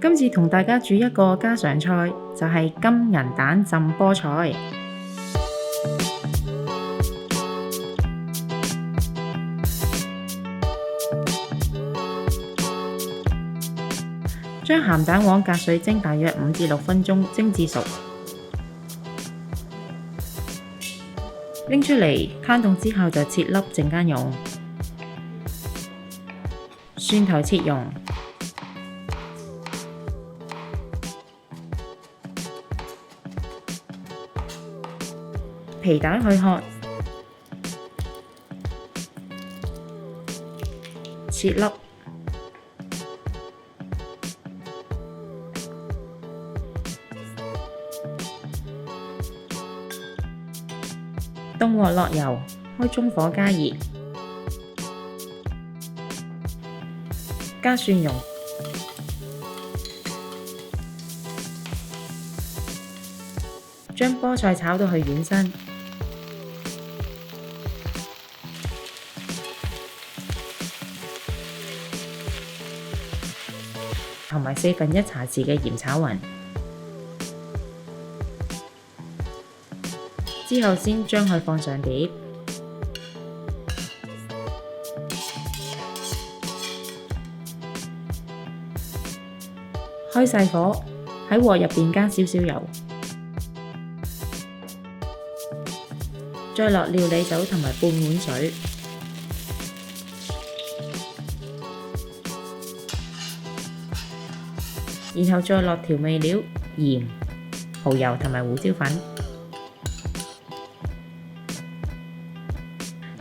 今次同大家煮一個家常菜，就係金銀蛋浸菠菜。將鹹蛋黃隔水蒸大約5至6分鐘，蒸至熟。拎出嚟攤凍之後就切粒陣間用。蒜頭切蓉，皮蛋去殼，切粒。凍鑊落油，開中火加熱，加蒜蓉，將菠菜炒到去軟身，同埋1/4茶匙嘅鹽炒勻。之後先將佢放上碟，開細火，喺鑊入邊加少少油，再落料理酒同埋半碗水，然後再落調味料鹽、蠔油同埋胡椒粉。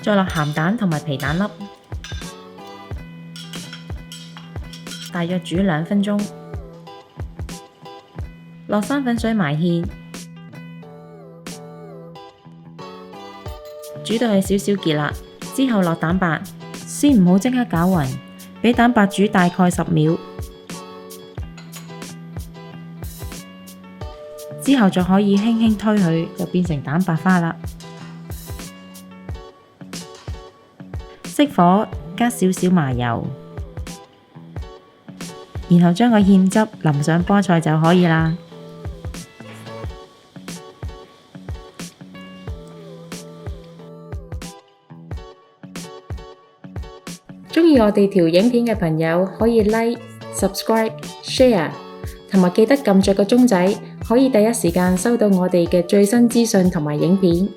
再落鹹蛋同埋皮蛋粒，大約煮2分鐘。落生粉水埋芡，煮到佢少少結啦。之後落蛋白，先唔好即刻攪勻，俾蛋白煮大概10秒。之後就可以輕輕推佢，就變成蛋白花啦。熄火，加少少麻油，然後將個芡汁淋上菠菜就可以啦。鍾意我哋條影片嘅朋友可以 Like、Subscribe、Share， 同埋記得撳着個鐘仔，可以第一時間收到我哋嘅最新資訊同埋影片。